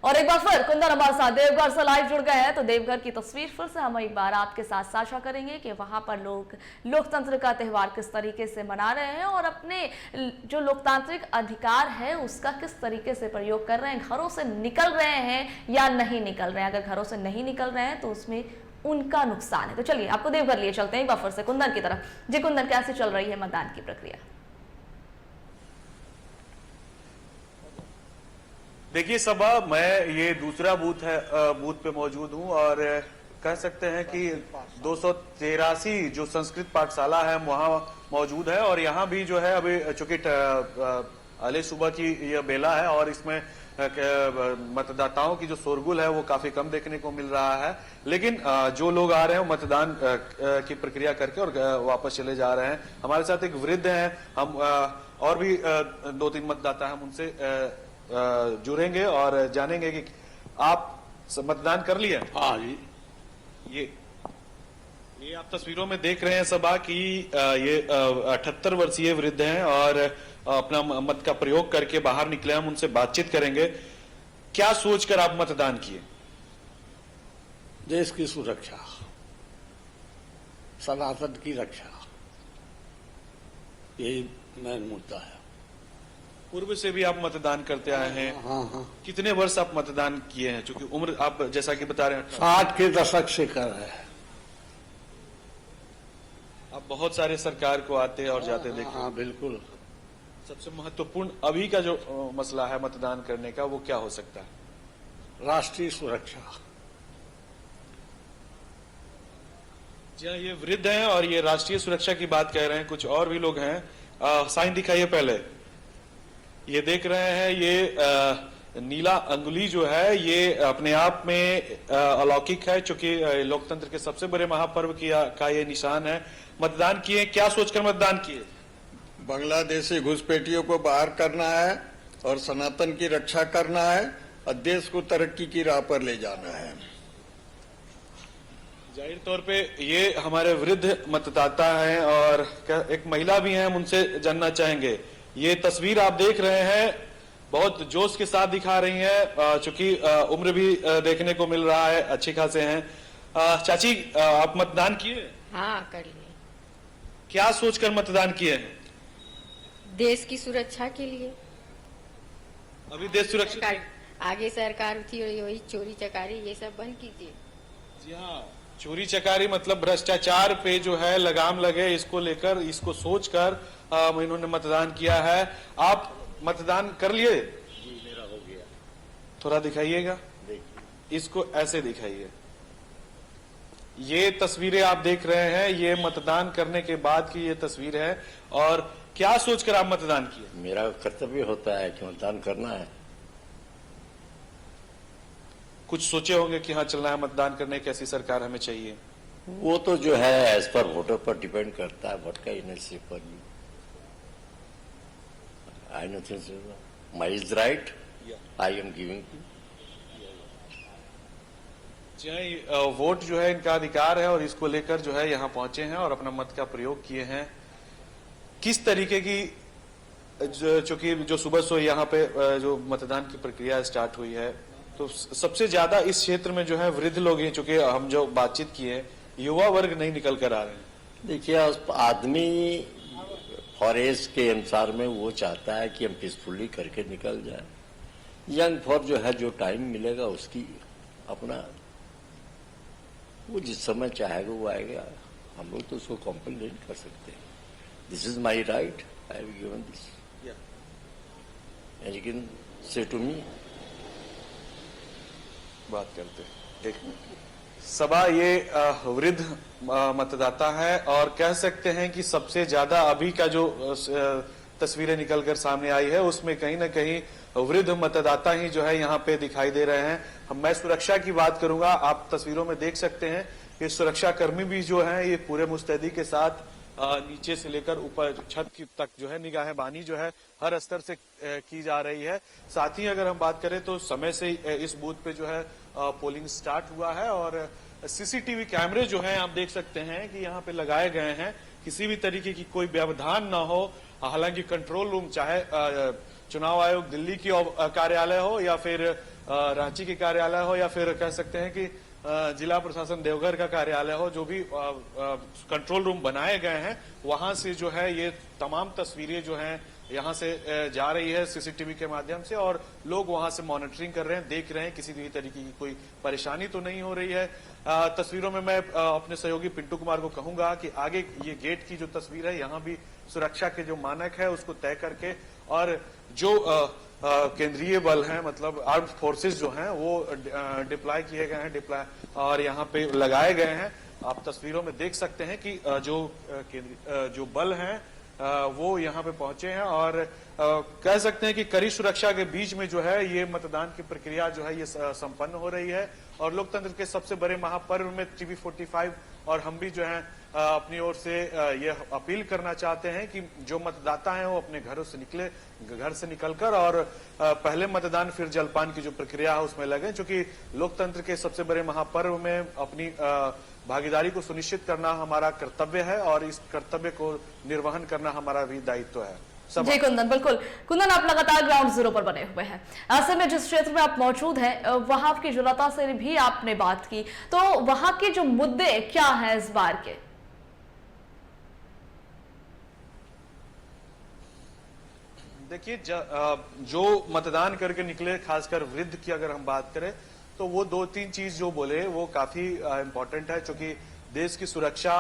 और एक बार फिर कुंदन हमारे साथ देवघर से लाइव जुड़ गए हैं, तो देवघर की तस्वीर फिर से हम एक बार आपके साथ साझा करेंगे कि वहां पर लोग लोकतंत्र का त्यौहार किस तरीके से मना रहे हैं और अपने जो लोकतांत्रिक अधिकार है उसका किस तरीके से प्रयोग कर रहे हैं। घरों से निकल रहे हैं या नहीं निकल रहे हैं। अगर घरों से नहीं निकल रहे हैं तो उसमें उनका नुकसान है। तो चलिए आपको देवघर लिए चलते हैं एक बार फिर से कुंदन की तरफ। जी कुंदन, कैसे चल रही है मतदान की प्रक्रिया? देखिए सबा, मैं ये दूसरा बूथ पे मौजूद हूँ और कह सकते हैं कि 283 जो संस्कृत पाठशाला है वहाँ मौजूद है। और यहाँ भी जो है अभी चूंकि अले सुबह की यह बेला है और इसमें मतदाताओं की जो शोरगुल है वो काफी कम देखने को मिल रहा है। लेकिन जो लोग आ रहे हैं मतदान की प्रक्रिया करके और वापस चले जा रहे हैं। हमारे साथ एक वृद्ध हैं, हम और भी 2-3 मतदाता हम उनसे जुड़ेंगे और जानेंगे कि आप मतदान कर लिए? हाँ जी। ये आप तस्वीरों में देख रहे हैं सबा कि ये 78 वर्षीय वृद्ध हैं और अपना मत का प्रयोग करके बाहर निकले। हम उनसे बातचीत करेंगे। क्या सोचकर आप मतदान किए? देश की सुरक्षा, सनातन की रक्षा, यही मेन मुद्दा है। पूर्व से भी आप मतदान करते आए हैं? हाँ। कितने वर्ष आप मतदान किए हैं? क्योंकि उम्र आप जैसा कि बता रहे हैं 60 के दशक से कर रहे हैं। आप बहुत सारे सरकार को आते और जाते देखे। हाँ बिल्कुल। सबसे महत्वपूर्ण अभी का जो मसला है मतदान करने का वो क्या हो सकता है? राष्ट्रीय सुरक्षा। जी हाँ, ये वृद्ध हैं और ये राष्ट्रीय सुरक्षा की बात कह रहे हैं। कुछ और भी लोग हैं। साइन दिखाइए पहले। ये देख रहे हैं, ये नीला अंगुली जो है ये अपने आप में अलौकिक है, क्योंकि लोकतंत्र के सबसे बड़े महापर्व का ये निशान है। मतदान किए, क्या सोचकर मतदान किए? बांग्लादेशी घुसपैठियों को बाहर करना है और सनातन की रक्षा करना है और देश को तरक्की की राह पर ले जाना है। जाहिर तौर पे ये हमारे वृद्ध मतदाता हैं और एक महिला भी हैं, हम उनसे जानना चाहेंगे। ये तस्वीर आप देख रहे हैं, बहुत जोश के साथ दिखा रही हैं, चूंकि उम्र भी देखने को मिल रहा है, अच्छे खासे हैं। चाची, आप मतदान किए? हाँ, कर लिए। क्या सोचकर मतदान किए हैं? देश की सुरक्षा के लिए। अभी देश सुरक्षा आगे सरकार थी और वही चोरी चकारी ये सब बंद कीजिए। जी हाँ, चोरी चकारी मतलब भ्रष्टाचार पे जो है लगाम लगे, इसको लेकर, इसको सोचकर इन्होंने मतदान किया है। आप मतदान कर लिए? जी मेरा हो गया। थोड़ा दिखाइएगा, देखिए इसको ऐसे दिखाइए। ये तस्वीरें आप देख रहे हैं, ये मतदान करने के बाद की ये तस्वीर है। और क्या सोचकर आप मतदान किए? मेरा कर्तव्य होता है कि मतदान करना है। कुछ सोचे होंगे कि हाँ चलना है मतदान करने, कैसी सरकार हमें चाहिए? वो तो जो है एज पर वोटर पर डिपेंड करता है। व्हाट का energy for you, I know things my is right, I am giving you. जी हाँ, वोट जो है इनका अधिकार है और इसको लेकर जो है यहाँ पहुंचे हैं और अपना मत का प्रयोग किए हैं। किस तरीके की, चूंकि जो सुबह से यहाँ पे जो मतदान की प्रक्रिया स्टार्ट हुई है, तो सबसे ज्यादा इस क्षेत्र में जो है वृद्ध लोग हैं। चूंकि हम जो बातचीत किए, युवा वर्ग नहीं निकल कर आ रहे हैं। देखिए, आदमी फॉर एज के अनुसार में वो चाहता है कि हम पीसफुली करके निकल जाए। यंग फॉर जो है, जो टाइम मिलेगा उसकी अपना, वो जिस समय चाहेगा वो आएगा। हम लोग तो उसको कॉम्पेल नहीं कर सकते। This is my right, I have given this and you can say to me. बात करते हैं। एक सभा, ये वृद्ध मतदाता है और कह सकते हैं कि सबसे ज्यादा अभी का जो तस्वीरें निकलकर सामने आई है उसमें कहीं ना कहीं वृद्ध मतदाता ही जो है यहाँ पे दिखाई दे रहे हैं। मैं सुरक्षा की बात करूंगा। आप तस्वीरों में देख सकते हैं कि सुरक्षा कर्मी भी जो है ये पूरे मुस्तैदी के साथ नीचे से लेकर ऊपर छत की तक जो है निगाहबानी जो है हर स्तर से की जा रही है। साथ ही अगर हम बात करें तो समय से इस बूथ पे जो है पोलिंग स्टार्ट हुआ है और सीसीटीवी कैमरे जो हैं आप देख सकते हैं कि यहाँ पे लगाए गए हैं। किसी भी तरीके की कोई व्यवधान ना हो। हालांकि कंट्रोल रूम, चाहे चुनाव आयोग दिल्ली की कार्यालय हो या फिर रांची के कार्यालय हो या फिर कह सकते हैं कि जिला प्रशासन देवघर का कार्यालय हो, जो भी कंट्रोल रूम बनाए गए हैं, वहां से जो है ये तमाम तस्वीरें जो हैं यहां से जा रही है सीसीटीवी के माध्यम से, और लोग वहां से मॉनिटरिंग कर रहे हैं, देख रहे हैं किसी भी तरीके की कोई परेशानी तो नहीं हो रही है। तस्वीरों में मैं अपने सहयोगी पिंटू कुमार को कहूंगा कि आगे ये गेट की जो तस्वीर है, यहाँ भी सुरक्षा के जो मानक है उसको तय करके, और जो केंद्रीय बल हैं, मतलब आर्म्ड फोर्सेस जो हैं वो डिप्लॉय किए गए हैं, और यहाँ पे लगाए गए हैं। आप तस्वीरों में देख सकते हैं कि जो बल हैं वो यहाँ पे पहुंचे हैं, और कह सकते हैं कि कड़ी सुरक्षा के बीच में जो है ये मतदान की प्रक्रिया जो है ये संपन्न हो रही है। और लोकतंत्र के सबसे बड़े महापर्व में टीवी 45 और हम भी जो है अपनी ओर से ये अपील करना चाहते हैं कि जो मतदाता हैं वो अपने घर से निकलकर और पहले मतदान फिर जलपान की जो प्रक्रिया है उसमें लगे, क्योंकि लोकतंत्र के सबसे बड़े महापर्व में अपनी भागीदारी को सुनिश्चित करना हमारा कर्तव्य है, और इस कर्तव्य को निर्वहन करना हमारा भी दायित्व है। जी कुंदन, बिल्कुल कुंदन, आप लगातार ग्राउंड जीरो पर बने हुए हैं। ऐसे में जिस क्षेत्र में आप मौजूद हैं वहां की जनता से भी आपने बात की, तो वहां के जो मुद्दे क्या हैं इस बार के? देखिए, जो मतदान करके निकले, खासकर वृद्ध की अगर हम बात करें तो वो 2-3 चीज जो बोले वो काफी इम्पोर्टेंट है, क्योंकि देश की सुरक्षा,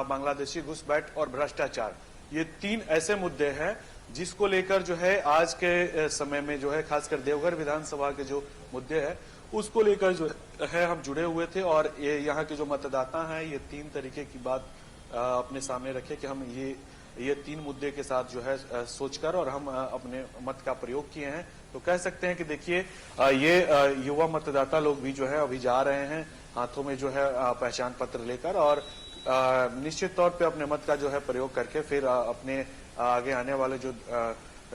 बांग्लादेशी घुसपैठ और भ्रष्टाचार, ये 3 ऐसे मुद्दे हैं जिसको लेकर जो है आज के समय में जो है खासकर देवघर विधानसभा के जो मुद्दे हैं उसको लेकर जो है हम जुड़े हुए थे। और ये यहाँ के जो मतदाता हैं ये 3 तरीके की बात अपने सामने रखे कि हम ये 3 मुद्दे के साथ जो है सोचकर और हम अपने मत का प्रयोग किए हैं। तो कह सकते हैं कि देखिए, ये युवा मतदाता लोग भी जो है अभी जा रहे हैं हाथों में जो है पहचान पत्र लेकर, और निश्चित तौर पे अपने मत का जो है प्रयोग करके फिर अपने आगे आने वाले जो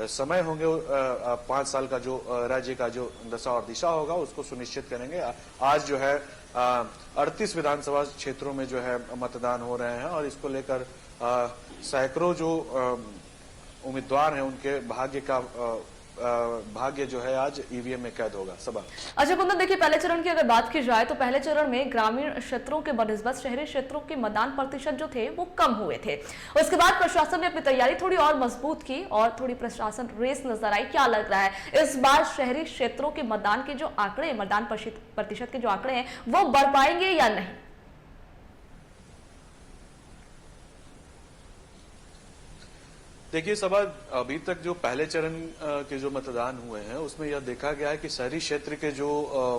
समय होंगे 5 साल का जो राज्य का जो दशा और दिशा होगा उसको सुनिश्चित करेंगे। आज जो है 38 विधानसभा क्षेत्रों में जो है मतदान हो रहे हैं, और इसको लेकर सैकड़ों जो उम्मीदवार हैं उनके भाग्य जो है आज ईवीएम में कैद होगा। सबा अच्छा कुंदन, देखिए पहले चरण की अगर बात की जाए तो पहले चरण में ग्रामीण क्षेत्रों के बनिस्बत शहरी क्षेत्रों के मतदान प्रतिशत जो थे वो कम हुए थे। उसके बाद प्रशासन ने अपनी तैयारी थोड़ी और मजबूत की और थोड़ी प्रशासन रेस नजर आई। क्या लग रहा है इस बार शहरी क्षेत्रों के मतदान के जो आंकड़े, मतदान प्रतिशत के जो आंकड़े हैं वो बढ़ पाएंगे या नहीं? देखिए सबा, अभी तक जो पहले चरण के जो मतदान हुए हैं उसमें यह देखा गया है कि शहरी क्षेत्र के जो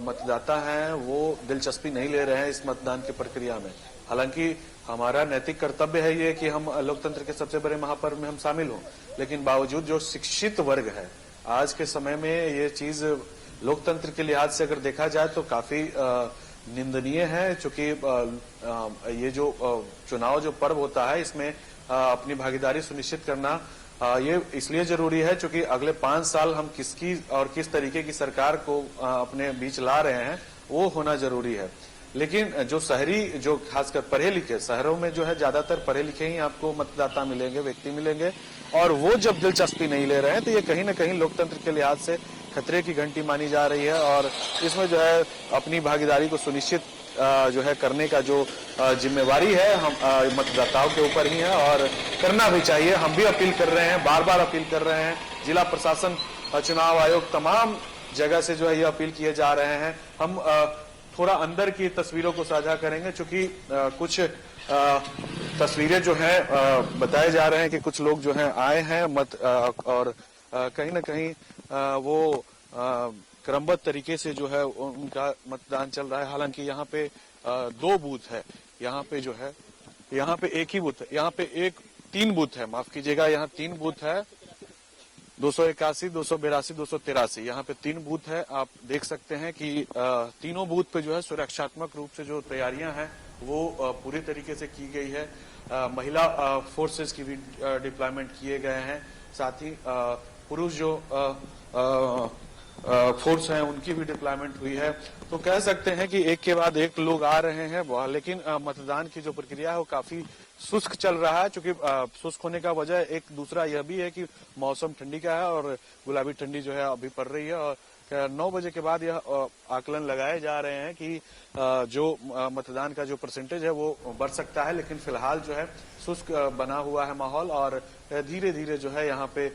मतदाता हैं वो दिलचस्पी नहीं ले रहे हैं इस मतदान की प्रक्रिया में। हालांकि हमारा नैतिक कर्तव्य है ये कि हम लोकतंत्र के सबसे बड़े महापर्व में हम शामिल हों, लेकिन बावजूद जो शिक्षित वर्ग है आज के समय में ये चीज लोकतंत्र के लिहाज से अगर देखा जाए तो काफी निंदनीय है, क्योंकि ये जो चुनाव जो पर्व होता है इसमें अपनी भागीदारी सुनिश्चित करना ये इसलिए जरूरी है क्योंकि अगले 5 साल हम किसकी और किस तरीके की सरकार को अपने बीच ला रहे हैं वो होना जरूरी है। लेकिन जो शहरी, जो खासकर पढ़े लिखे, शहरों में जो है ज्यादातर पढ़े लिखे ही आपको मतदाता मिलेंगे, व्यक्ति मिलेंगे, और वो जब दिलचस्पी नहीं ले रहे हैं तो ये कहीं ना कहीं लोकतंत्र के लिहाज से खतरे की घंटी मानी जा रही है। और इसमें जो है अपनी भागीदारी को सुनिश्चित जो है करने का जो जिम्मेवारी है हम मतदाताओं के ऊपर ही है, और करना भी चाहिए। हम भी अपील कर रहे हैं, बार बार अपील कर रहे हैं, जिला प्रशासन, चुनाव आयोग, तमाम जगह से जो है ये अपील किए जा रहे हैं। हम थोड़ा अंदर की तस्वीरों को साझा करेंगे, चूंकि कुछ तस्वीरें जो हैं बताए जा रहे हैं कि कुछ लोग जो हैं आए हैं मत और कहीं ना कहीं वो क्रमबद्ध तरीके से जो है उनका मतदान चल रहा है। हालांकि यहाँ पे 2 बूथ है, यहाँ पे जो है यहाँ पे एक ही बूथ है, यहाँ पे 3 बूथ है, माफ कीजिएगा, यहाँ 3 बूथ है, 281, 282, 283, यहाँ पे 3 बूथ है। आप देख सकते हैं कि तीनों बूथ पे जो है सुरक्षात्मक रूप से जो तैयारियां हैं वो पूरी तरीके से की गई है। महिला फोर्सेस की भी डिप्लॉयमेंट किए गए हैं, साथ ही पुरुष जो फोर्स हैं उनकी भी डिप्लॉयमेंट हुई है। तो कह सकते हैं कि एक के बाद एक लोग आ रहे हैं, लेकिन मतदान की जो प्रक्रिया है वो काफी शुष्क चल रहा है। क्योंकि शुष्क होने का वजह एक दूसरा यह भी है कि मौसम ठंडी का है और गुलाबी ठंडी जो है अभी पड़ रही है, और 9 बजे के बाद यह आकलन लगाए जा रहे हैं कि जो मतदान का जो परसेंटेज है वो बढ़ सकता है, लेकिन फिलहाल जो है शुष्क बना हुआ है माहौल और धीरे धीरे जो है यहाँ पे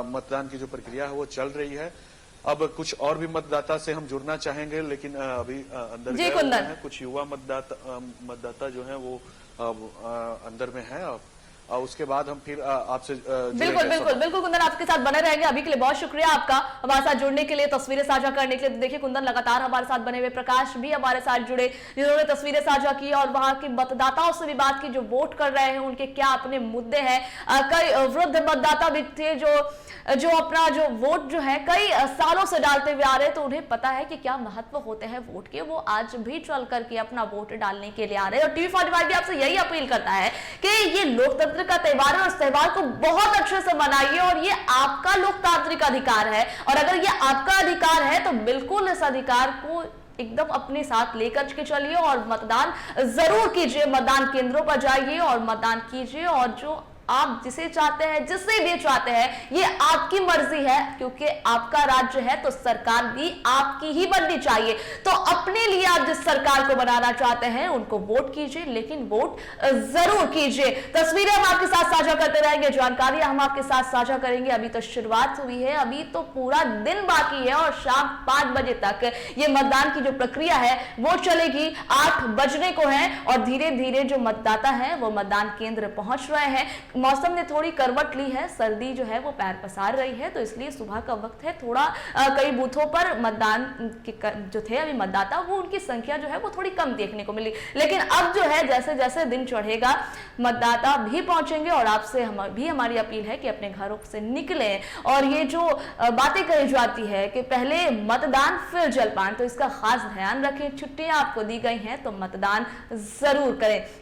मतदान की जो प्रक्रिया है वो चल रही है। अब कुछ और भी मतदाता से हम जुड़ना चाहेंगे, लेकिन अभी अंदर जी, गए हुए कुंदन। हैं। कुछ युवा मतदाता जो है वो अंदर में है और उसके बाद हम फिर आपसे बिल्कुल बिल्कुल बिल्कुल कुंदन, आपके साथ बने रहेंगे। अभी के लिए बहुत शुक्रिया आपका हमारे साथ जुड़ने के लिए, तस्वीरें साझा करने के लिए। देखिए कुंदन लगातार हमारे साथ बने हुए, प्रकाश भी हमारे साथ जुड़े जिन्होंने तस्वीरें साझा की और वहां के मतदाताओं से भी बात की जो वोट कर रहे हैं, उनके क्या अपने मुद्दे हैं। कई वृद्ध मतदाता भी थे जो अपना जो वोट जो है कई सालों से डालते हुए आ रहे हैं, तो उन्हें पता है कि क्या महत्व होते हैं वोट के। वो आज भी चल करके अपना वोट डालने के लिए आ रहे हैं और TV45 भी आपसे यही अपील करता है कि ये लोकतंत्र का त्योहार है और इस त्योहार को बहुत अच्छे से मनाइए और ये आपका लोकतांत्रिक अधिकार है। और अगर ये आपका अधिकार है तो बिल्कुल इस अधिकार को एकदम अपने साथ लेकर के चलिए और मतदान जरूर कीजिए। मतदान केंद्रों पर जाइए और मतदान कीजिए और जो आप जिसे चाहते हैं, जिससे भी चाहते हैं, ये आपकी मर्जी है, क्योंकि आपका राज्य है तो सरकार भी आपकी ही बननी चाहिए। तो अपने लिए आप जिस सरकार को बनाना चाहते हैं उनको वोट कीजिए, लेकिन वोट जरूर कीजिए। तस्वीरें हम आपके साथ साझा करते रहेंगे, जानकारियां हम आपके साथ साझा करेंगे। अभी तो शुरुआत हुई है, अभी तो पूरा दिन बाकी है और शाम 5 बजे तक ये मतदान की जो प्रक्रिया है वो चलेगी। 8 बजने को है और धीरे धीरे जो मतदाता है वो मतदान केंद्र पहुंच रहे हैं। मौसम ने थोड़ी करवट ली है, सर्दी जो है वो पैर पसार रही है, तो इसलिए सुबह का वक्त है। थोड़ा कई बूथों पर मतदान जो थे अभी मतदाता, वो उनकी संख्या जो है वो थोड़ी कम देखने को मिली, लेकिन अब जो है जैसे जैसे दिन चढ़ेगा मतदाता भी पहुंचेंगे और आपसे हमारी अपील है कि अपने घरों से निकले। और ये जो बातें कही जाती है कि पहले मतदान फिर जलपान, तो इसका खास ध्यान रखें। छुट्टियां आपको दी गई हैं तो मतदान जरूर करें।